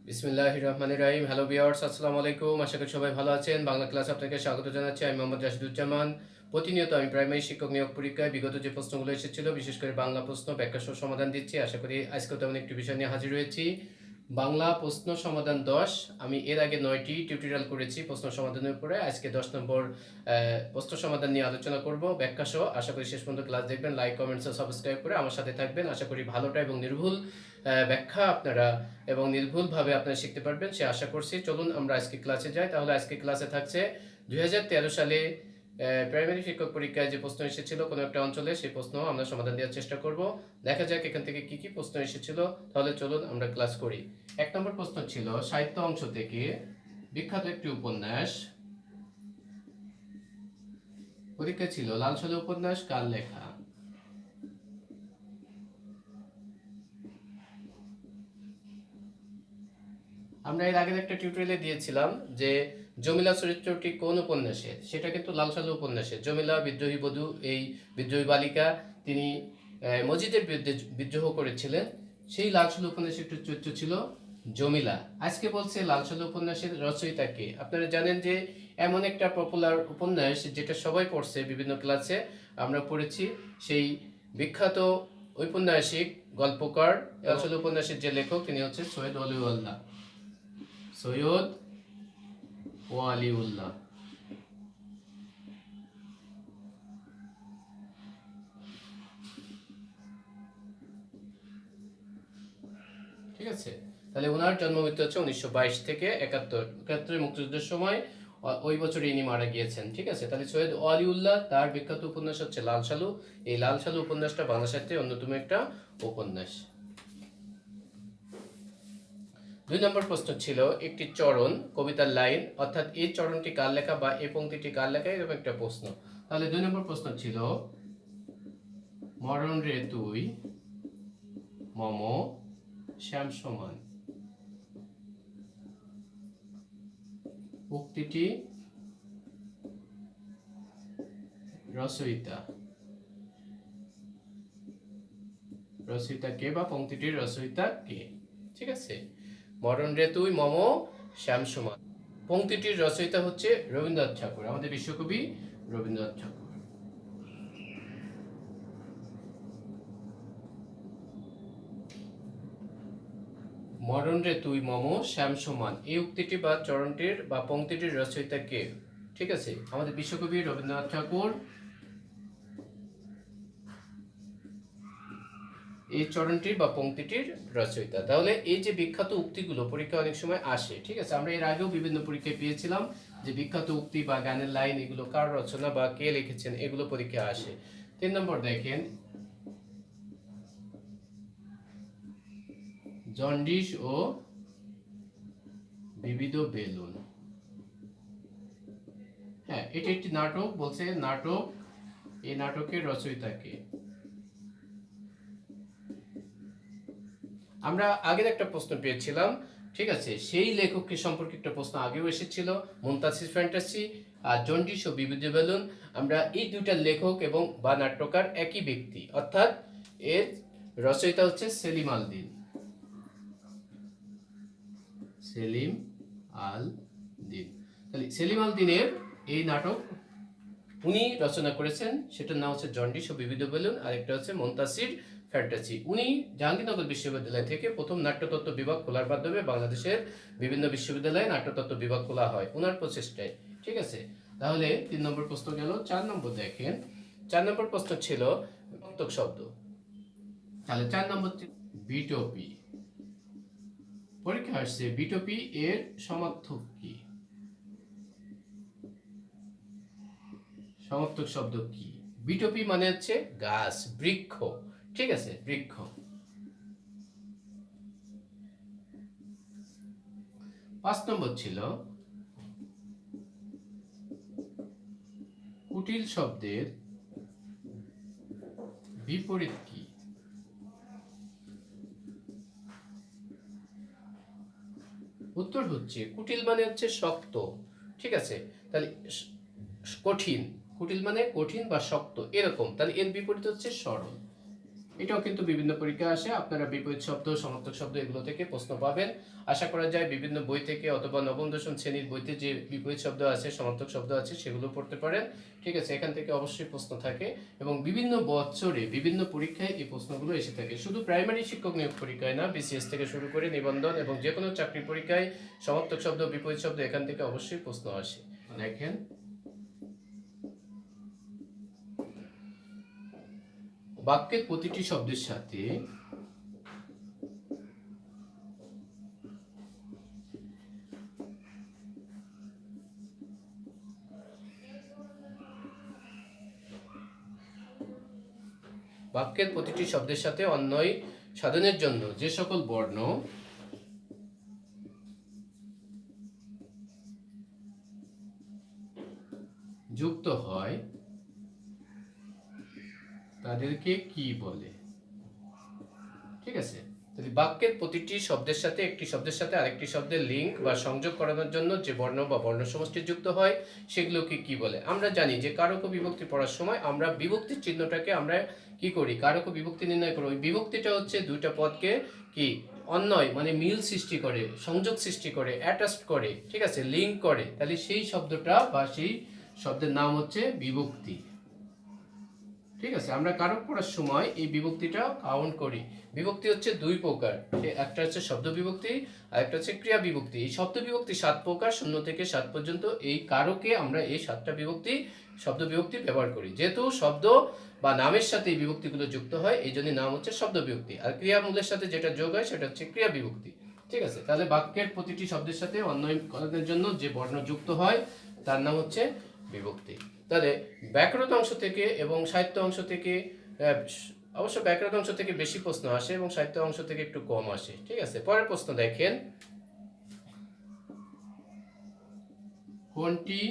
বিসমিল্লাহির রহমানির রহিম। Hello viewers, আসসালামু আলাইকুম। আশা করি সবাই ভালো আছেন। বাংলা ক্লাস আপনাকে স্বাগত জানাচ্ছি। আমি মোহাম্মদ রাশিদুজ্জামান। প্রতিনিয়ত আমি প্রাইমারি শিক্ষক নিয়োগ পরীক্ষায় বিগত যে প্রশ্নগুলো এসেছিল, বিশেষ করে বাংলা প্রশ্ন ব্যাখ্যা সহ সমাধান দিচ্ছি। আশা করি আজকেও তেমন একটি বিষয় নিয়ে হাজির হয়েছি। বাংলা প্রশ্ন সমাধান 10। আমি এর আগে 9টি টিউটোরিয়াল করেছি প্রশ্ন সমাধানের উপরে। আজকে 10 নম্বর প্রশ্ন সমাধান নিয়ে আলোচনা করব ব্যাখ্যা সহ। আশা করি শেষ পর্যন্ত ক্লাস দেখবেন, লাইক কমেন্টস ও সাবস্ক্রাইব করে আমার সাথে থাকবেন। আশা করি ভালোটা এবং নির্ভুল ব্যাখ্যা আপনারা এবং নির্ভুলভাবে আপনারা শিখতে পারবেন সে আশা করছি। চলুন আমরা আজকে ক্লাসে যাই। তাহলে আজকে ক্লাসে থাকছে 2013 সালে প্রাইমারি শিক্ষক পরীক্ষায় যে প্রশ্ন এসেছিল কোনো একটা অঞ্চলে, সেই প্রশ্ন আমরা সমাধান দেওয়ার চেষ্টা করব। দেখা যাক এখান থেকে কি কি প্রশ্ন এসেছিল। তাহলে চলুন আমরা ক্লাস করি। 1 নম্বর প্রশ্ন ছিল সাহিত্য অংশ থেকে বিখ্যাত একটি উপন্যাস। পরীক্ষা ছিল লাল সালে উপন্যাস কার লেখা। আমরা এর আগের একটা টিউটোরিয়ালে দিয়েছিলাম যে জমিলা চরিত্রটি কোন উপন্যাসের, সেটা কিন্তু লাল সালু উপন্যাসের। জমিলা বিদ্রোহী বধূ, এই বিদ্রোহী বালিকা, তিনি মজিদের বিরুদ্ধে বিদ্রোহ করেছিলেন। সেই লাল সালু উপন্যাসের একটি চরিত্র ছিল জমিলা। আজকে বলছে লাল সালু উপন্যাসের রচয়িতা কে। আপনারা জানেন যে এমন একটা পপুলার উপন্যাস যেটা সবাই পড়ছে, বিভিন্ন ক্লাসে আমরা পড়েছি। সেই বিখ্যাত ঔপন্যাসিক গল্পকার লাল সালু উপন্যাসের যে লেখক, তিনি হচ্ছে সৈয়দ অলিউল্লাহ। সৈয়দ ওয়ালিউল্লাহ। ঠিক আছে, তাহলে ওনার জন্ম মৃত্যু হচ্ছে 1922 থেকে 71 মুক্তিযুদ্ধের সময়। ওই বছরে ইনি মারা গিয়েছেন। ঠিক আছে, তাহলে সৈয়দ ওয়ালিউল্লাহ, তার বিখ্যাত উপন্যাস হচ্ছে লাল সালু। এই লাল সালু উপন্যাসটা বাংলা সাহিত্যের অন্যতম একটা উপন্যাস। 2 নম্বর প্রশ্ন ছিল একটি চরণ কবিতার লাইন, অর্থাৎ এই চরণটি কার লেখা বা এই পংক্তিটি কার লেখা, এরকম একটা প্রশ্ন। তাহলে 2 নম্বর প্রশ্ন ছিল মরণ রে তুই মম শ্যাম সমান, উক্তিটি রচয়িতা কে বা পংক্তিটির রচয়িতা কে। ঠিক আছে, মরণ রে তুই মম শ্যাম সমান, পংক্তিটির রচয়িতা হচ্ছে রবীন্দ্রনাথ ঠাকুর, আমাদের বিশ্বকবি রবীন্দ্রনাথ ঠাকুর। মরণ রে তুই মম শ্যাম সমান, এই উক্তিটি বা চরণটির বা পংক্তিটির রচয়িতা কে। ঠিক আছে, আমাদের বিশ্বকবি রবীন্দ্রনাথ ঠাকুর এই চরণটির বা পংক্তিটির রচয়িতা। তাহলে এই যে বিখ্যাত উক্তিগুলো পরীক্ষা অনেক সময় আসে। ঠিক আছে, আমরা এর আগেও বিভিন্ন পরীক্ষায় পেয়েছিলাম যে বিখ্যাত উক্তি বা গানের লাইন এগুলো কার রচনা বা কে লিখেছেন, এগুলো পরীক্ষায় আসে। 3 নম্বর দেখেন, জন্ডিস ও বিবিধ বেলুন। হ্যাঁ, এটি একটি নাটক, বলছে নাটক, এই নাটকের রচয়িতা কে। আমরা আগের একটা প্রশ্ন পেয়েছিলাম। ঠিক আছে, সেই লেখককে সম্পর্কে একটা প্রশ্ন আগেও এসেছিল, মুনতাসির ফ্যান্টাসি আর জন্ডিস ও বিবিধ বেলুন। আমরা এই দুইটা লেখক এবং বা নাট্যকার একই ব্যক্তি, অর্থাৎ এর রচয়িতা হচ্ছে সেলিম আল দীন। সেলিম আল দীন। তাহলে সেলিম আল দীনের এই নাটক উনি রচনা করেছেন, সেটার নাম হচ্ছে জন্ডিস ও বিবিধ বেলুন, আর একটা হচ্ছে মুনতাসির ফ্যান্টাসি। উনি জাহাঙ্গীরনগর বিশ্ববিদ্যালয় থেকে প্রথম নাট্যতত্ত্ব বিভাগ খোলার মাধ্যমে বাংলাদেশের বিভিন্ন বিশ্ববিদ্যালয়ে নাট্যতত্ত্ব বিভাগ খোলা হয় ওনার প্রচেষ্টায়। ঠিক আছে, তাহলে 3 নম্বর প্রশ্ন গেল। 4 নম্বর দেখেন, 4 নম্বর প্রশ্ন ছিল সমর্থক শব্দ। তাহলে 4 নম্বর বিটপি। পরীক্ষা আসছে বিটপি এর সমার্থক কি, সমর্থক শব্দ কি। বিটপি মানে হচ্ছে গাছ, বৃক্ষ। ঠিক আছে, বৃক্ষ। 5 নম্বর ছিল কুটিল শব্দের বিপরীত কি। উত্তর হচ্ছে কুটিল মানে হচ্ছে শক্ত। ঠিক আছে, তাহলে কঠিন, কুটিল মানে কঠিন বা শক্ত এরকম, তাহলে এর বিপরীত হচ্ছে সরল। এটাও কিন্তু বিভিন্ন পরীক্ষা আসে, আপনারা বিপরীত শব্দ, সমার্থক শব্দ এগুলো থেকে প্রশ্ন পাবেন। আশা করা যায় বিভিন্ন বই থেকে অথবা নবম দশম শ্রেণীর বইতে যে বিপরীত শব্দ আছে, সমার্থক শব্দ আছে সেগুলো পড়তে পারেন। ঠিক আছে, এখান থেকে অবশ্যই প্রশ্ন থাকে এবং বিভিন্ন বছরে বিভিন্ন পরীক্ষায় এই প্রশ্নগুলো এসে থাকে। শুধু প্রাইমারি শিক্ষক নিয়োগ পরীক্ষায় না, বিসিএস থেকে শুরু করে নিবন্ধন এবং যে কোনো চাকরির পরীক্ষায় সমার্থক শব্দ, বিপরীত শব্দ এখান থেকে অবশ্যই প্রশ্ন আসে। দেখেন, বাক্যের প্রতিটি শব্দের সাথে বাক্যের প্রতিটি শব্দের সাথে অন্বয় সাধনের জন্য যে সকল বর্ণ যুক্ত হয় তাদেরকে কি বলে? ঠিক আছে, তাহলে বাক্যের প্রতিটি শব্দের সাথে একটি শব্দের সাথে আরেকটি শব্দের লিঙ্ক বা সংযোগ করানোর জন্য যে বর্ণ বা বর্ণ সমষ্টি যুক্ত হয় সেগুলোকে কি বলে? আমরা জানি যে কারক ও বিভক্তি পড়ার সময় আমরা বিভক্তির চিহ্নটাকে আমরা কি করি, কারক ও বিভক্তি নির্ণয় করি। ওই বিভক্তিটা হচ্ছে দুইটা পদকে কি অন্যয় মানে মিল সৃষ্টি করে, সংযোগ সৃষ্টি করে, অ্যাটাচড করে, ঠিক আছে, লিঙ্ক করে। তাহলে সেই শব্দটা বা সেই শব্দের নাম হচ্ছে বিভক্তি। ঠিক আছে, আমরা কারক পড়ার সময় এই বিভক্তিটা কাউন্ট করি। বিভক্তি হচ্ছে দুই প্রকার, একটা হচ্ছে শব্দ বিভক্তি আর একটা হচ্ছে ক্রিয়া বিভক্তি। এই শব্দ বিভক্তি 7 প্রকার, 0 থেকে 7 পর্যন্ত। এই কারকে আমরা এই 7টা বিভক্তি শব্দ বিভক্তি ব্যবহার করি। যেহেতু শব্দ বা নামের সাথে এই বিভক্তিগুলো যুক্ত হয়, এই জন্য নাম হচ্ছে শব্দ বিভক্তি। আর ক্রিয়ামূলের সাথে যেটা যোগ হয় সেটা হচ্ছে ক্রিয়া বিভক্তি। ঠিক আছে, তাহলে বাক্যের প্রতিটি শব্দের সাথে অন্বয় করার জন্য যে বর্ণ যুক্ত হয় তার নাম হচ্ছে বিভক্তি। তাহলে ব্যাকরণ অংশ থেকে এবং সাহিত্য অংশ থেকে অবশ্য ব্যাকরণ অংশ থেকে বেশি প্রশ্ন আসে এবং সাহিত্য অংশ থেকে একটু কম আসে। ঠিক আছে, পরের প্রশ্ন দেখেন, কোনটি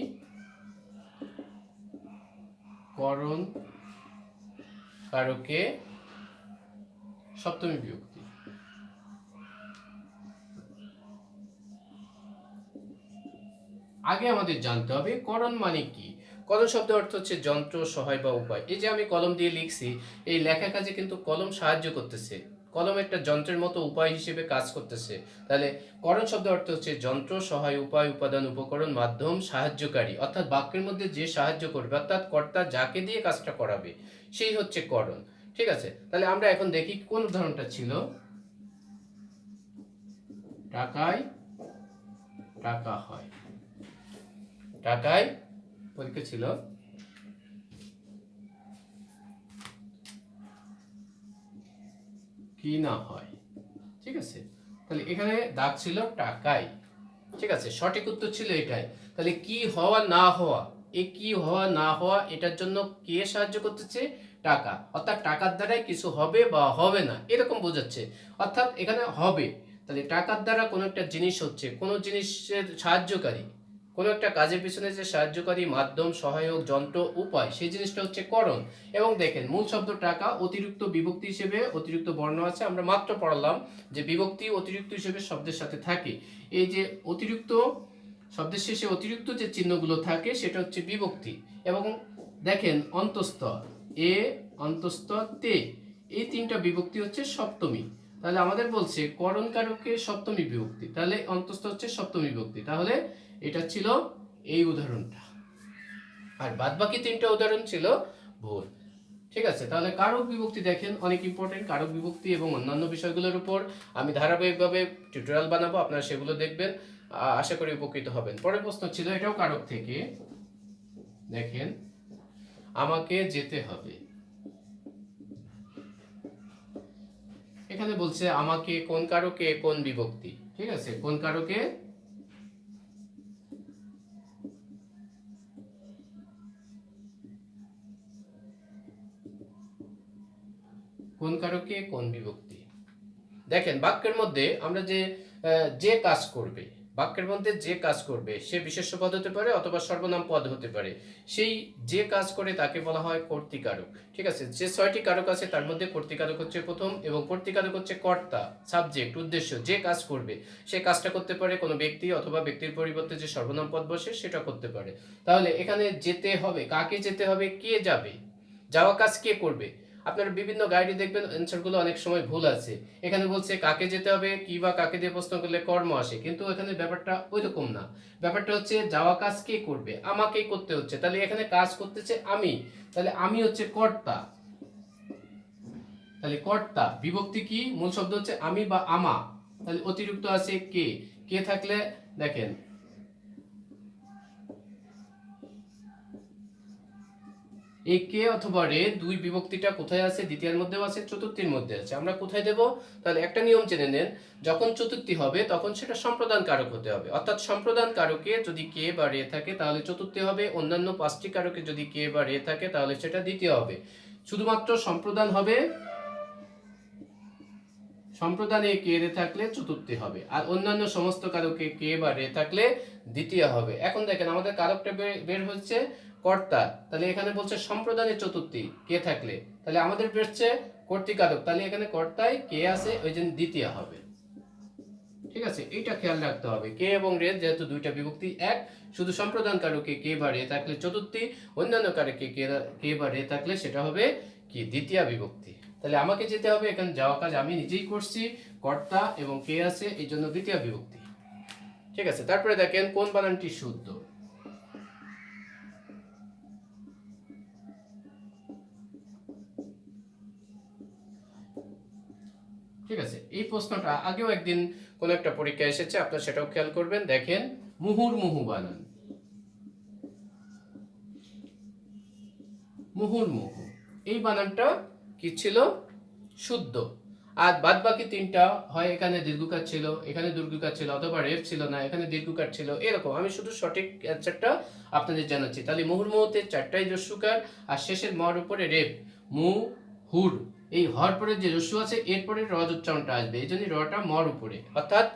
করণ কারকে সপ্তমী বিভক্তি? আগে আমাদের জানতে হবে করণ মানে কি। করণ শব্দের অর্থ হচ্ছে যন্ত্র, সহায় বা উপায়। এই যে আমি কলম দিয়ে লিখছি, এই লেখা কাজে কিন্তু কলম সাহায্য করতেছে। কলম একটা যন্ত্রের মতো উপায় হিসেবে কাজ করতেছে। তাহলে করণ শব্দের অর্থ হচ্ছে যন্ত্র, সহায়, উপায়, উপাদান, উপকরণ, মাধ্যম, সাহায্যকারী। অর্থাৎ বাক্যের মধ্যে যে সাহায্য করবে, অর্থাৎ কর্তা যাকে দিয়ে কাজটা করাবে সেই হচ্ছে করণ। ঠিক আছে, তাহলে আমরা এখন দেখি কোন উদাহরণটা ছিল। টাকায় টাকা হয়, টাকায় পরীক্ষা ছিল কি না হয়। ঠিক আছে, তাহলে এখানে দাগ ছিল টাকায়। ঠিক আছে, সঠিক উত্তর ছিল এটাই। তাহলে কি হওয়া না হওয়া, এই কি হওয়া না হওয়া এটার জন্য কে সাহায্য করতেছে? টাকা। অর্থাৎ টাকার দ্বারাই কিছু হবে বা হবে না এরকম বোঝাচ্ছে। অর্থাৎ এখানে হবে, তাহলে টাকার দ্বারা কোনো একটা জিনিস হচ্ছে, কোনো জিনিসের সাহায্যকারী, কোনো একটা কাজের পিছনে যে সাহায্যকারী মাধ্যম, সহায়ক, যন্ত্র, উপায়, সেই জিনিসটা হচ্ছে করণ। এবং দেখেন মূল শব্দ টাকা, অতিরিক্ত বিভক্তি হিসেবে অতিরিক্ত বর্ণ আছে। আমরা মাত্র পড়লাম যে বিভক্তি অতিরিক্ত হিসেবে শব্দের সাথে থাকে। এই যে অতিরিক্ত শব্দের শেষে অতিরিক্ত যে চিহ্নগুলো থাকে সেটা হচ্ছে বিভক্তি। এবং দেখেন অন্তস্থ এ, অন্তস্থ তে, এই 3টা বিভক্তি হচ্ছে সপ্তমী। তাহলে আমাদের বলছে করণ কারকে সপ্তমী বিভক্তি, তাহলে অন্তস্থ হচ্ছে সপ্তমী বিভক্তি। তাহলে এটা ছিল এই উদাহরণটা, আর বাদবাকি 3টা উদাহরণ ছিল ভুল। ঠিক আছে, তাহলে কারক বিভক্তি দেখেন অনেক ইম্পর্টেন্ট। কারক বিভক্তি এবং অন্যান্য বিষয়গুলোর উপর আমি ধারাবাহিকভাবে টিউটোরিয়াল বানাবো, আপনারা সেগুলো দেখবেন, আশা করি উপকৃত হবেন। পরের প্রশ্ন ছিল এটাও কারক থেকে, দেখেন আমাকে যেতে হবে। এখানে বলছে আমাকে কোন কারকে কোন বিভক্তি। ঠিক আছে, কোন কারকে কোন কারকে কোন বিভক্তি। দেখেন বাক্যের মধ্যে আমরা যে কাজ করবে, বাক্যের মধ্যে যে কাজ করবে সে বিশেষ্য পদ হতে পারে অথবা সর্বনাম পদ হতে পারে। সেই যে কাজ করে তাকে বলা হয় কর্তৃকারক। ঠিক আছে, যে 6টি কারক আছে তার মধ্যে কর্তৃকারক হচ্ছে প্রথম, এবং কর্তৃকারক হচ্ছে কর্তা, সাবজেক্ট, উদ্দেশ্য। যে কাজ করবে সে কাজটা করতে পারে কোনো ব্যক্তি, অথবা ব্যক্তির পরিবর্তে যে সর্বনাম পদ বসে সেটা করতে পারে। তাহলে এখানে যেতে হবে, কাকে যেতে হবে, কে যাবে, যাওয়া কাজ কে করবে? আপনারা বিভিন্ন গাইডে দেখবেন অ্যান্সারগুলো অনেক সময় ভুল আছে। এখানে বলছে কাকে যেতে হবে, কি বা কাকে দিয়ে প্রশ্ন করলে কর্ম আসে, কিন্তু এখানে ব্যাপারটা ওইরকম না। ব্যাপারটা হচ্ছে যাওয়া কাজ কে করবে, আমাকেই করতে হচ্ছে। তাহলে এখানে কাজ করতেছে আমি, তাহলে আমি হচ্ছে কর্তা। তাহলে কর্তা বিভক্তি কি, মূল শব্দ হচ্ছে আমি বা আমা, তাহলে অতিরিক্ত আছে কে। কে থাকলে দেখেন এই কে অথবা রে দুই বিভক্তিটা কোথায় আছে, দ্বিতীয়ের মধ্যেও আছে, চতুর্থীর মধ্যে আছে। আমরা কোথায় দেব, তাহলে একটা নিয়ম জেনে নেন, যখন চতুর্থী হবে তখন সেটা সম্প্রদান কারক হতে হবে। অর্থাৎ সম্প্রদান কারকে যদি কে বা রে থাকে তাহলে চতুর্থী হবে, অন্যান্য পাঁচটি কারকে যদি কে বা রে থাকে তাহলে সেটা দ্বিতীয় হবে। শুধুমাত্র সম্প্রদান হবে, সম্প্রদানে কে রে থাকলে চতুর্থী হবে, আর অন্যান্য সমস্ত কারকে কে বা রে থাকলে দ্বিতীয় হবে। এখন দেখেন আমাদের কারকটা বের হচ্ছে কর্তা, তাহলে এখানে বলছে সম্প্রদানে চতুর্থী কে থাকলে, তাহলে আমাদের বেরছে কর্তৃকারক, তাহলে এখানে কর্তায় কে আছে ওই জন্য দ্বিতীয় হবে। ঠিক আছে, এইটা খেয়াল রাখতে হবে। কে এবং রে যেহেতু দুইটা বিভক্তি এক, শুধু সম্প্রদান কারকে কে বা রে থাকলে চতুর্থী, অন্যান্য কারকে কে বা রে থাকলে সেটা হবে কি দ্বিতীয় বিভক্তি। তাহলে আমাকে যেতে হবে, এখানে যাওয়া কাজ আমি নিজেই করছি, কর্তা এবং কে আছে এই জন্য দ্বিতীয় বিভক্তি। ঠিক আছে, তারপরে দেখেন কোন বানানটি শুদ্ধ। ঠিক আছে, এই প্রশ্নটা আগেও একদিন কোন একটা পরীক্ষা এসেছে, আপনারা সেটাও খেয়াল করবেন। দেখেন মুহুর্মুহু বানান, মুহুর্মুহু, এই বানানটা কি ছিল, শুদ্ধ। আর বাদ বাকি তিনটা হয় এখানে দীর্ঘকার ছিল, এখানে দীর্ঘকার ছিল, অথবা রেফ ছিল না, এখানে দীর্ঘকার ছিল, এরকম। আমি শুধু সঠিক অ্যান্সারটা আপনাদের জানাচ্ছি। তাহলে মুহুর্মুহুতে চারটাই রস্যুকার, আর শেষের মর উপরে রেফ, মু হুর, এই হর পরে যে রস্যু আছে এরপরে রজ উচ্চারণটা আসবে, এই জন্য রটা মর উপরে, অর্থাৎ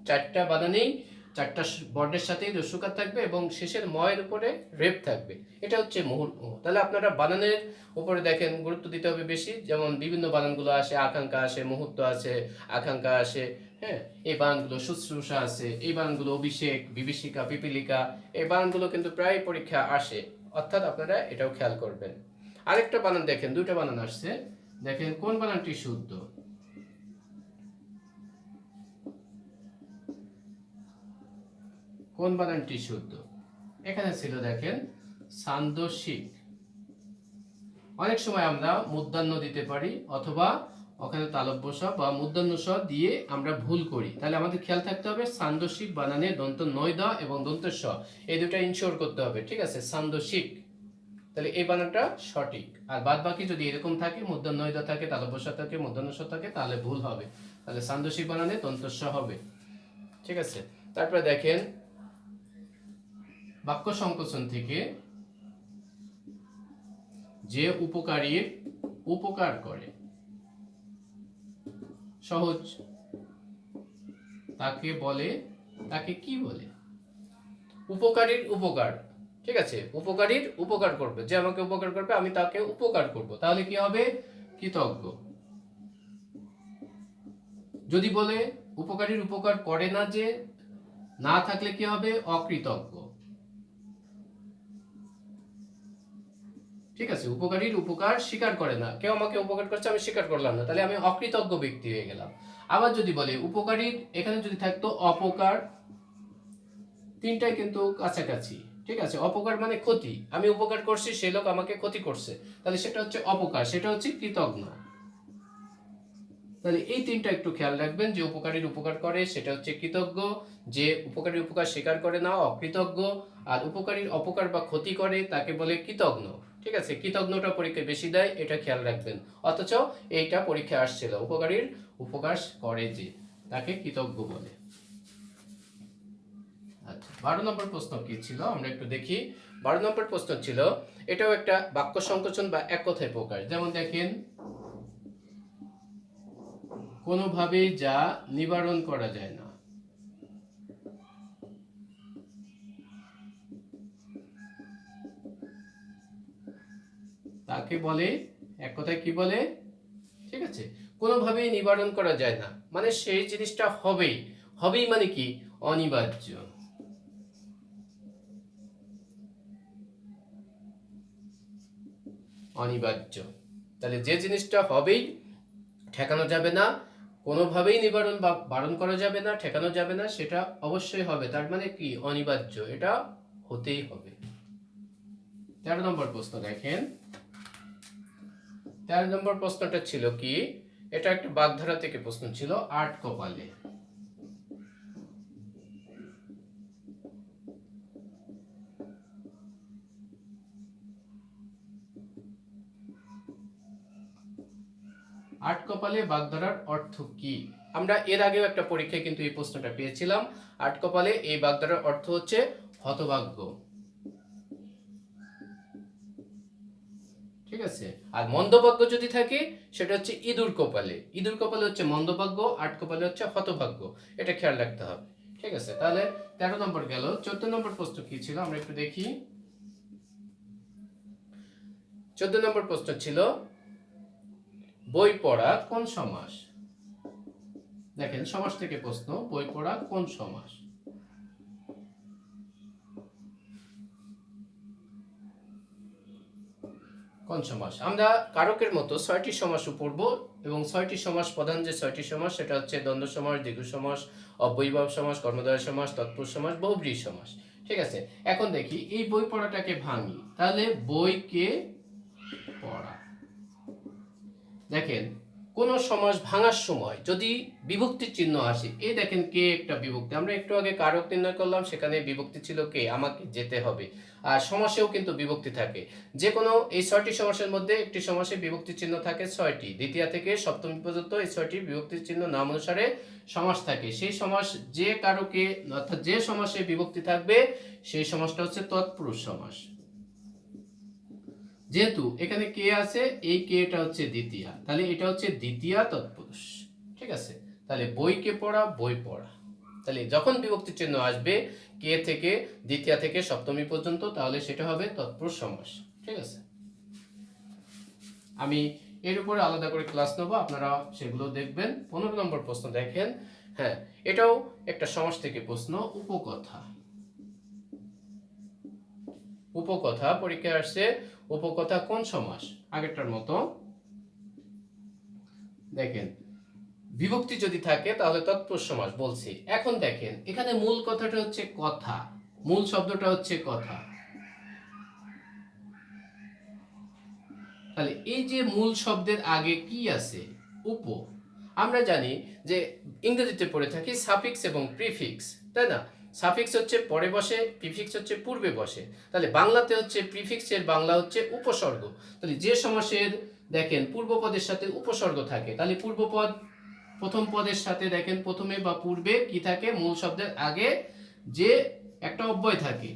চারটা বানানেই চারটা বর্ণের সাথেই রস্যুকার থাকবে এবং শেষের ময়ের উপরে রেপ থাকবে। এটা হচ্ছে মুহুর্মুহু। তাহলে আপনারা বানানের উপরে দেখেন গুরুত্ব দিতে হবে বেশি, যেমন বিভিন্ন বানানগুলো আসে, আকাঙ্ক্ষা আসে, মুহূর্ত আছে, আকাঙ্ক্ষা আসে, হ্যাঁ, এই বানানগুলো শুশ্রূষা আছে, এই বানানগুলো অভিষেক, বিভীষিকা, পিপীলিকা, এই বানানগুলো কিন্তু প্রায় পরীক্ষা আসে, অর্থাৎ আপনারা এটাও খেয়াল করবেন। আরেকটা বানান দেখেন, দুইটা বানান আসছে, দেখেন কোন বানানটি শুদ্ধ। কোন বানানটি শুদ্ধ, এখানে ছিল দেখেন সান্দর্শিক। অনেক সময় আমরা মূর্ধন্য দিতে পারি, অথবা ওখানে তালব্য স বা মূর্ধন্য স দিয়ে আমরা ভুল করি। তাহলে আমাদের খেয়াল থাকতে হবে সান্দর্শিক বানানে দন্ত নয় দ এবং দন্ত স, এই দুটো ইনশিওর করতে হবে। ঠিক আছে, সান্দর্শিক, তাহলে এই বানানটা সঠিক। আর বাদ বাকি যদি এরকম থাকে, মূর্ধন্য নয় দ থাকে, তালব্য স থাকে, মূর্ধন্য স থাকে, তাহলে ভুল হবে। তাহলে সান্দর্শিক বানানে দন্ত স হবে। ঠিক আছে, তারপরে দেখেন বাক্য সংকোচন থেকে যে উপকারীর উপকার করে, সহজ, তাকে বলে, তাকে কি বলে, উপকারীর উপকার। ঠিক আছে, উপকারীর উপকার করবে, যে আমাকে উপকার করবে আমি তাকে উপকার করব, তাহলে কি হবে, কৃতজ্ঞ। যদি বলে উপকারীর উপকার করে না যে, না থাকলে কি হবে, অকৃতজ্ঞ। ঠিক আছে, উপকারীর উপকার স্বীকার করে না, কেউ আমাকে উপকার করছে আমি স্বীকার করলাম না, তাহলে আমি অকৃতজ্ঞ ব্যক্তি হয়ে গেলাম। আবার যদি বলে উপকারীর, এখানে যদি থাকতো অপকার, তিনটাই কিন্তু কাছাকাছি। ঠিক আছে, অপকার মানে ক্ষতি, আমি উপকার করছি সেই লোক আমাকে ক্ষতি করছে, তাহলে সেটা হচ্ছে অপকার, সেটা হচ্ছে কৃতজ্ঞ। তাহলে এই তিনটা একটু খেয়াল রাখবেন, যে উপকারীর উপকার করে সেটা হচ্ছে কৃতজ্ঞ, যে উপকারীর উপকার স্বীকার করে না অকৃতজ্ঞ, আর উপকারীর অপকার বা ক্ষতি করে তাকে বলে কৃতজ্ঞ। ঠিক আছে, কৃতজ্ঞটা পরীক্ষায় বেশি দেয়, এটা খেয়াল রাখবেন। অথচ এইটা পরীক্ষায় আসছিল, উপকারীর উপকার করে যে তাকে কৃতজ্ঞ বলে। আচ্ছা, 12 নম্বর প্রশ্ন কি ছিল আমরা একটু দেখি। 12 নম্বর প্রশ্ন ছিল, এটাও একটা বাক্য সংকোচন বা এক কথায় প্রকাশ। যেমন দেখেন, কোনোভাবেই যা নিবারণ করা যায় না, তাকে বলে, এক কথায় কি বলে। ঠিক আছে, কোনোভাবেই নিবারণ করা যায় না মানে সেই জিনিসটা হবেই, হবেই মানে কি, অনিবার্য। অনিবার্য। তাহলে যে জিনিসটা হবেই, ঠেকানো যাবে না, কোনোভাবেই নিবারণ বা বারণ করা যাবে না, ঠেকানো যাবে না, সেটা অবশ্যই হবে। তার মানে কি? অনিবার্য, এটা হতেই হবে। 13 নম্বর প্রশ্ন দেখেন। 13 নম্বর প্রশ্নটা ছিল কি, এটা একটা বাগধারা থেকে প্রশ্ন ছিল, আট কপালে। আট কপালে বাগধারার অর্থ কি? আমরা এর আগেও একটা পরীক্ষায় কিন্তু এই প্রশ্নটা পেয়েছিলাম। আট কপালে এই বাগধারার অর্থ হচ্ছে হতভাগ্য, ঠিক আছে। আর মন্দভাগ্য যদি থাকে সেটা হচ্ছে ইঁদুর কপালে। ইঁদুর কপালে হচ্ছে মন্দভাগ্য, আট কপালে হচ্ছে হতভাগ্য, এটা খেয়াল রাখতে হবে, ঠিক আছে। তাহলে 13 নম্বর গেল। 14 নম্বর প্রশ্ন কি ছিল আমরা একটু দেখি। 14 নম্বর প্রশ্ন ছিল বই পড়া কোন সমাস? দেখেন সমাস থেকে প্রশ্ন, বই পড়া কোন সমাস? কোন সমাস? আমরা কারকের মতো 6টি সমাস পড়ব, এবং 6টি সমাস, প্রধান যে 6টি সমাস সেটা হচ্ছে দ্বন্দ্ব সমাস, দ্বিগু সমাস, অব্যয়ীভাব সমাস, কর্মধারয় সমাস, তৎপুরুষ সমাস, বহুব্রীহি সমাস, ঠিক আছে। এখন দেখি এই বই পড়াটাকে ভাঙি, তাহলে বইকে পড়া। দেখেন কোন সমাস ভাঙার সময় যদি বিভক্তির চিহ্ন আসে, এই দেখেন কে একটা বিভক্তি, আমরা একটু আগে কারক নির্ণয় করলাম, সেখানে বিভক্তি ছিল কে, আমাকে যেতে হবে। আর সমাসেও কিন্তু বিভক্তি থাকে, যে কোনো এই 6টি সমাসের মধ্যে একটি সমাসে বিভক্তির চিহ্ন থাকে 6টি, দ্বিতীয়া থেকে সপ্তমী পর্যন্ত এই 6টি বিভক্তির চিহ্ন নাম অনুসারে সমাস থাকে। সেই সমাস যে কারকে, অর্থাৎ যে সমাসে বিভক্তি থাকবে সেই সমাসটা হচ্ছে তৎপুরুষ সমাস। যেহেতু এখানে কে আছে, এই কেটা হচ্ছে দ্বিতীয়া, তাহলে এটা হচ্ছে দ্বিতীয়া তৎপুরুষ, ঠিক আছে। তাহলে বইকে পড়া, বই পড়া, তাহলে যখন বিভক্তি চিহ্ন আসবে কে থেকে দ্বিতীয়া থেকে সপ্তমী পর্যন্ত, তাহলে সেটা হবে তৎপুরুষ সমাস, ঠিক আছে। আমি এর উপরে আলাদা করে ক্লাস নেব, আপনারা সেগুলো দেখবেন। 15 নম্বর প্রশ্ন দেখেন। হ্যাঁ, এটাও একটা সমাস থেকে প্রশ্ন, উপকথা। উপকথা পরীক্ষায় আসছে, উপকথা কোন সমাস? আগেরটার মতো দেখেন বিভক্তি যদি থাকে তাহলে তৎপুরুষ সমাস বলছি। এখন দেখেন এখানে মূল কথাটা হচ্ছে কথা, মূল শব্দটা হচ্ছে কথা। তাহলে এই যে মূল শব্দের আগে কি আছে? উপ। আমরা জানি যে ইংরেজিতে পড়ে থাকি সাফিক্স এবং প্রিফিক্স, তাই না? সাফিক্স হচ্ছে পরে বসে, প্রিফিক্স হচ্ছে পূর্বে বসে। তাহলে বাংলাতে হচ্ছে প্রিফিক্সের বাংলা হচ্ছে উপসর্গ। তাহলে যে সমাসের দেখেন পূর্বপদের সাথে উপসর্গ থাকে, তাহলে পূর্বপদ প্রথম পদের সাথে দেখেন প্রথমে বা পূর্বে কি থাকে? মূল শব্দের আগে যে একটা অব্যয় থাকে,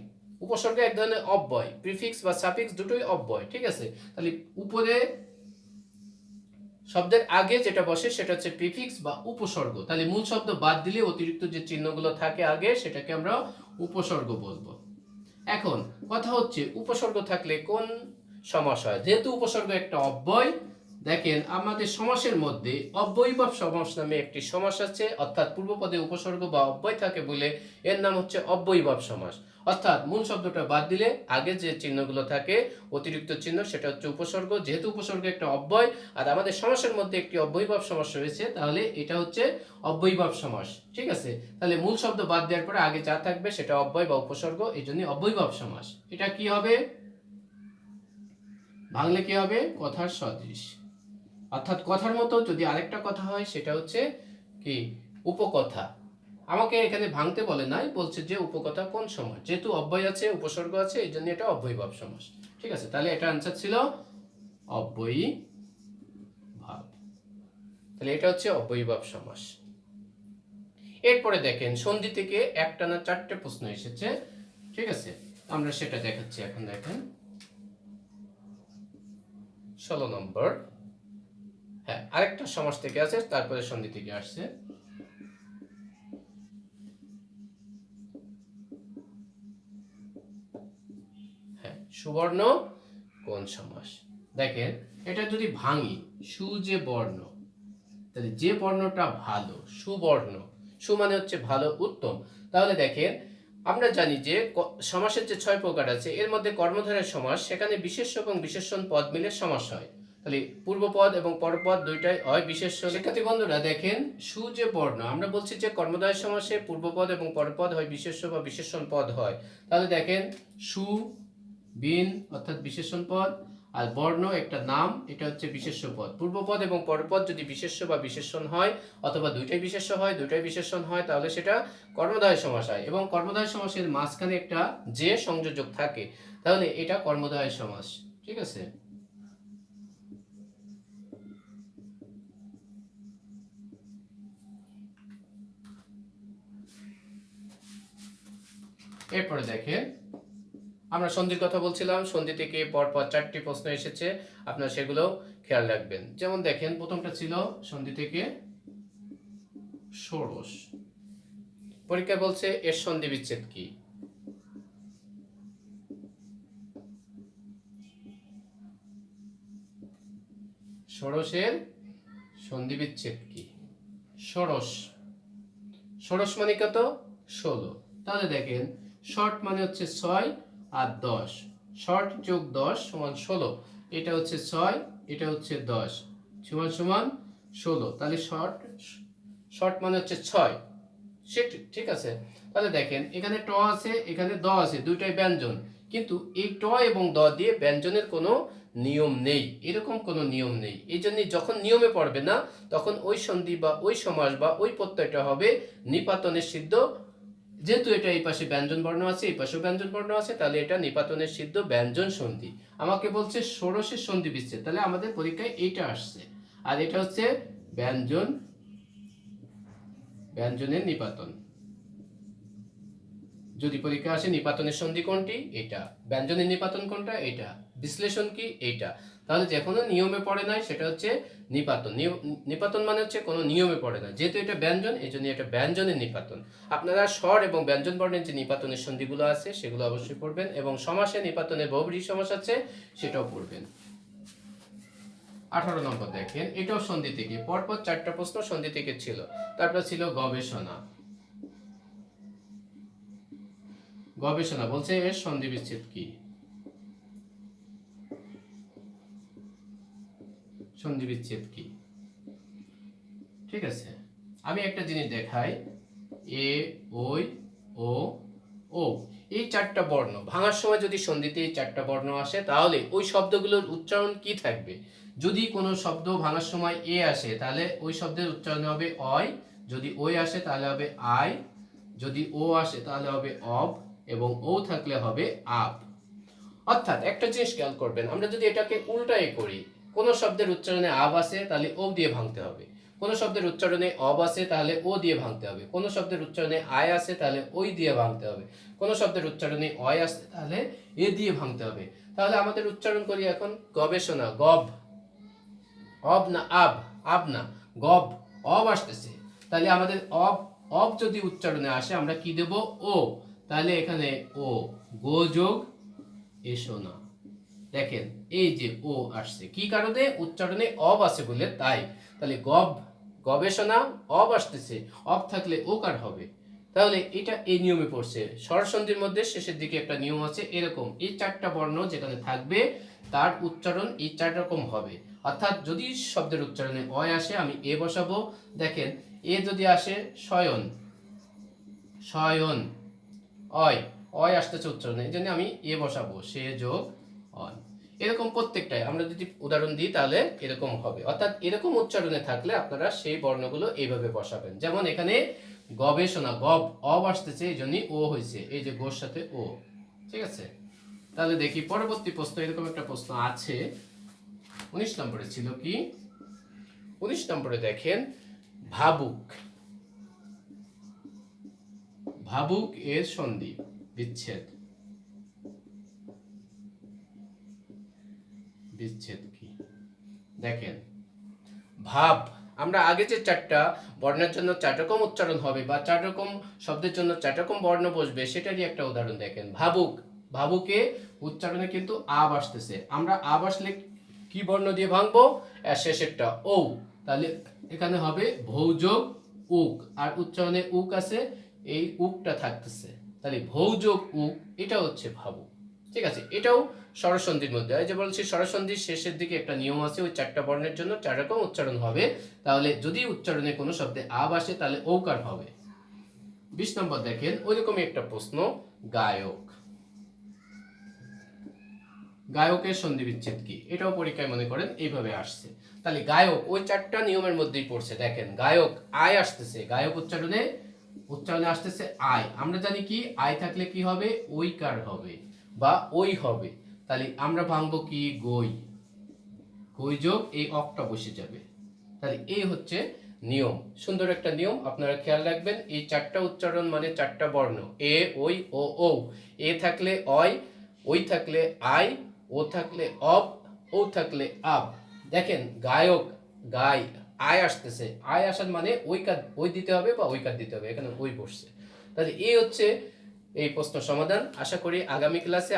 উপসর্গ এক ধরনের অব্যয়, প্রিফিক্স বা সাফিক্স দুটোই অব্যয়, ঠিক আছে। তাহলে উপরে শব্দের আগে যেটা বসে সেটা হচ্ছে প্রিফিক্স বা উপসর্গ। তাহলে মূল শব্দ বাদ দিলে অতিরিক্ত যে চিহ্নগুলো থাকে আগে সেটাকে আমরা উপসর্গ বলবো। এখন কথা হচ্ছে উপসর্গ থাকলে কোন সমাস হয়? যেহেতু উপসর্গ একটা অব্যয়, দেখেন আমাদের সমাসের মধ্যে অব্যয়ীভাব সমাস নামে একটি সমাস আছে, অর্থাৎ পূর্বপদে উপসর্গ বা অব্যয় থাকে বলে এর নাম হচ্ছে অব্যয়ীভাব সমাস। অর্থাৎ মূল শব্দটা বাদ দিলে আগে যে চিহ্নগুলো থাকে অতিরিক্ত চিহ্ন সেটা হচ্ছে উপসর্গ। যেহেতু উপসর্গ একটা অব্যয় আর আমাদের সমাসের মধ্যে একটি অব্যয়ীভাব সমাস রয়েছে, তাহলে এটা হচ্ছে অব্যয়ীভাব সমাস, ঠিক আছে। তাহলে মূল শব্দ বাদ দেওয়ার পরে আগে যা থাকবে সেটা অব্যয় বা উপসর্গ, এই জন্য অব্যয়ীভাব সমাস। এটা কি হবে? ভাঙলে কি হবে? কথার সদৃশ, অর্থাৎ কথার মতো যদি আরেকটা কথা হয় সেটা হচ্ছে কি? উপকথা। আমাকে এখানে ভাঙতে বলে নাই, বলছে যে উপকথা কোন সমাস, যেহেতু অব্যয় আছে উপসর্গ আছে এই জন্য এটা অব্যয়ীভাব সমাস, ঠিক আছে। তাহলে এটা আনসার ছিল অব্যয়ী ভাব, তাহলে এটা হচ্ছে অব্যয়ীভাব সমাস। এরপরে দেখেন সন্ধি থেকে একটানা 4টে প্রশ্ন এসেছে, ঠিক আছে, আমরা সেটা দেখাচ্ছি এখন। দেখেন 16 নম্বর। হ্যাঁ, আরেকটা সমাস থেকে আছে, তারপরে সন্ধি থেকে আসছে। হ্যাঁ, সুবর্ণ কোন সমাস? দেখেন এটা যদি ভাঙি, সু যে বর্ণ, তাহলে যে বর্ণটা ভালো, সুবর্ণ, সু মানে হচ্ছে ভালো, উত্তম। তাহলে দেখেন আমরা জানি যে সমাসের যে 6 প্রকার আছে এর মধ্যে কর্মধারয় সমাস, সেখানে বিশেষ্য এবং বিশেষণ পদ মিলে সমাস হয়, তাহলে পূর্বপদ এবং পরপদ দুইটাই হয় বিশেষ্য। শিক্ষার্থী বন্ধুরা দেখেন, সু যে বর্ণ, আমরা বলছি যে কর্মধারয় সমাসে পূর্বপদ এবং পরপদ হয় বিশেষ্য বা বিশেষণ পদ হয়। তাহলে দেখেন সু বিন অর্থাৎ বিশেষণ পদ, আর বর্ণ একটা নাম, এটা হচ্ছে বিশেষ্য পদ। পূর্বপদ এবং পরপদ যদি বিশেষ্য বা বিশেষণ হয়, অথবা দুইটাই বিশেষ্য হয় দুইটাই বিশেষণ হয়, তাহলে সেটা কর্মধারয় সমাস হয়। এবং কর্মধারয় সমাসের মাঝখানে একটা যে সংযোজক থাকে, তাহলে এটা কর্মধারয় সমাস। ঠিক আছে। এরপরে দেখেন, আমরা সন্ধির কথা বলছিলাম, সন্ধি থেকে পরপর 4টি প্রশ্ন এসেছে, আপনারা সেগুলো খেয়াল রাখবেন। যেমন দেখেন, প্রথমটা ছিল সন্ধি থেকে ষোড়শ। পরীক্ষা বলছে এর সন্ধি বিচ্ছেদ কি। ষোড়শের সন্ধি বিচ্ছেদ কি? ষোড়শ, ষোড়শ মানে কত? 16। তাহলে দেখেন, শর্ট মানে হচ্ছে 6 আর 10, শর্ট যোগ 10 সমান 16। এটা হচ্ছে 6, এটা হচ্ছে 10, সমান সমান 16। তাহলে শর্ট, শর্ট মানে হচ্ছে 6। ঠিক আছে। তাহলে দেখেন, এখানে ট আছে, এখানে দ আছে, দুইটাই ব্যঞ্জন, কিন্তু এই ট এবং দ দিয়ে ব্যঞ্জনের কোনো নিয়ম নেই, এরকম কোনো নিয়ম নেই। এই জন্য যখন নিয়মে পড়বে না, তখন ওই সন্ধি বা ওই সমাস বা ওই প্রত্যয়টা হবে নিপাতনের সিদ্ধ। যেহেতু এটা এই পাশে ব্যঞ্জন বর্ণ আছে, এই পাশেও ব্যঞ্জন বর্ণ আছে, তাহলে এটা নিপাতনের সিদ্ধ ব্যঞ্জন সন্ধি। আমাকে বলছে ষোড়শের সন্ধি বিচ্ছেদ, তাহলে আমাদের পরীক্ষায় এইটা আসছে, আর এটা হচ্ছে ব্যঞ্জন, ব্যঞ্জনের নিপাতন। যদি পরীক্ষা আসে নিপাতনের সন্ধি কোনটি, এটা। ব্যঞ্জনের নিপাতন কোনটা, এটা। বিশ্লেষণ কি, এইটা। তাহলে যে কোনো নিয়মে পড়ে নাই, সেটা হচ্ছে নিপাতন। নিপাতন মানে হচ্ছে কোনো নিয়মে পড়ে না, যেহেতু এটা ব্যঞ্জন, এই জন্য এটা ব্যঞ্জনের নিপাতন। আপনারা স্বর এবং ব্যঞ্জন বর্ণের যে নিপাতনের সন্ধিগুলো আছে, সেগুলো অবশ্যই পড়বেন, এবং সমাসে নিপাতনের বহুব্রীহি সমাস আছে, সেটাও পড়বেন। 18 নম্বর দেখেন, এটাও সন্ধি থেকে, পরপর 4টা প্রশ্ন সন্ধি থেকে ছিল। তারপর ছিল গবেষণা। গবেষণা বলছে এর সন্ধি বিচ্ছেদ কি। সন্ধি বিচ্ছেদ কি? ঠিক আছে, আমি একটা জিনিস দেখাই, এ, ওই, ও, ও, এই 4টা বর্ণ ভাঙার সময় যদি সন্ধিতে এই 4টা বর্ণ আসে, তাহলে ওই শব্দগুলোর উচ্চারণ কি থাকবে? যদি কোনো শব্দ ভাঙার সময় এ আসে, তাহলে ওই শব্দের উচ্চারণ হবে অয়, যদি ওই আসে তাহলে হবে আয়, যদি ও আসে তাহলে হবে অব, এবং ও থাকলে হবে আপ। অর্থাৎ একটা জিনিস খেয়াল করবেন, আমরা যদি এটাকে উল্টাই করি, কোন শব্দের উচ্চারণে আব আছে, তাহলে ও দিয়ে ভাঙতে হবে। কোন শব্দের উচ্চারণে অব আছে, তাহলে ও দিয়ে ভাঙতে হবে। কোন শব্দের উচ্চারণে আয় আছে, তাহলে ওই দিয়ে ভাঙতে হবে। কোন শব্দের উচ্চারণে অয় আছে, তাহলে এ দিয়ে ভাঙতে হবে। তাহলে আমাদের উচ্চারণ করি এখন, গবেষণা, গব, অব না আব, আব না গব, অব আসতেছে, তাহলে আমাদের অব, অব যদি উচ্চারণে আসে, আমরা কি দেব? ও। তাহলে এখানে ও, গো যোগ এসো না। দেখেন, এই যে ও আসছে, কি কারণে? উচ্চারণে অব আছে বলে, তাই। তাহলে গব, গবেষণা, অব আসতেছে, অব থাকলে ও কার হবে। তাহলে এটা এই নিয়মে পড়ছে। স্বরসন্ধির মধ্যে শেষের দিকে একটা নিয়ম আছে, এরকম এই 4টা বর্ণ যেখানে থাকবে, তার উচ্চারণ এই 4 রকম হবে। অর্থাৎ যদি শব্দের উচ্চারণে অয় আসে, আমি এ বসাবো। দেখেন, এ যদি আসে শয়ন, শয়ন, অয়, অয় আসতেছে উচ্চারণে, এই জন্য আমি এ বসাবো, সে যোগ অন। এরকম প্রত্যেকটাই আমরা যদি উদাহরণ দিই, তাহলে এরকম হবে। অর্থাৎ এরকম উচ্চারণে থাকলে আপনারা সেই বর্ণগুলো এইভাবে বসাবেন। যেমন এখানে গবেষণা, গব, অব আসতেছে, এই জন্যই ও হয়েছে, এই যে গোর সাথে ও। ঠিক আছে। তাহলে দেখি পরবর্তী প্রশ্ন, এরকম একটা প্রশ্ন আছে 19 নম্বরে ছিল কি, 19 নম্বরে দেখেন, ভাবুক। ভাবুক এর সন্ধি বিচ্ছেদ, বিচ্ছেদ কি? দেখেন, ভাব, আমরা আগে যে 4টা বর্ণের জন্য 4 রকম উচ্চারণ হবে, বা 4 রকম শব্দের জন্য 4 রকম বর্ণ বসবে, সেটারই একটা উদাহরণ দেখেন। ভাবুক, ভাবুকে উচ্চারণে কিন্তু আব আসতেছে, আমরা আব আসলে কি বর্ণ দিয়ে ভাঙবো? শেষেরটা ও। তাহলে এখানে হবে ভৌ যোগ উক, আর উচ্চারণে উক আছে, এই উকটা থাকতেছে, তাহলে ভৌ যোগ উক, এটা হচ্ছে ভাবুক। ঠিক আছে, এটাও স্বরসন্ধির মধ্যে। এই যে বলছি স্বরসন্ধির শেষের দিকে একটা নিয়ম আছে, ওই 4টা বর্ণের জন্য 4 রকম উচ্চারণ হবে। তাহলে যদি উচ্চারণে কোনো শব্দে আব আসে তাহলে ঔকার হবে। 20 নম্বর দেখেন ওইরকমই একটা প্রশ্ন, গায়ক। গায়কের সন্ধি বিচ্ছেদ কি, এটাও পরীক্ষায় মনে করেন এইভাবে আসছে। তাহলে গায়ক ওই 4টা নিয়মের মধ্যেই পড়ছে। দেখেন গায়ক আয় আসতেছে, গায়ক উচ্চারণে আসতেছে আয়। আমরা জানি কি আয় থাকলে কি হবে, ওইকার হবে বা ওই হবে। তাহলে আমরা ভাঙবো কি, গই, গই যোগ এই অকটা বসে যাবে। তাহলে এই হচ্ছে নিয়ম, সুন্দর একটা নিয়ম, আপনারা খেয়াল রাখবেন। এই 4টা উচ্চারণ মানে 4টা বর্ণ, এ ওই ও ঔ। এ থাকলে অয়, ওই থাকলে আই, ও থাকলে অব, ও থাকলে আব। দেখেন গায়ক, গায়, আয় আসতেছে, আয় আসার মানে ওই দিতে হবে বা ওই কার দিতে হবে, এখানে ওই বসছে। তাহলে এই হচ্ছে এই প্রশ্ন সমাধান। আশা করি আগামী ক্লাসে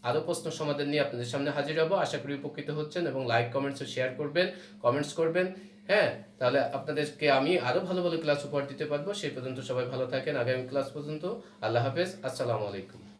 আরো প্রশ্ন সমাধান নিয়ে আপনাদের সামনে হাজির হব। আশা করি উপকৃত হচ্ছেন এবং লাইক কমেন্টস ও শেয়ার করবেন, কমেন্টস করবেন। হ্যাঁ, তাহলে আপনাদেরকে আমি আরো ভালো ভালো ক্লাস উপহার দিতে পারবো। সেই পর্যন্ত সবাই ভালো থাকেন, আগামী ক্লাস পর্যন্ত। আল্লাহ হাফেজ, আসসালামু আলাইকুম।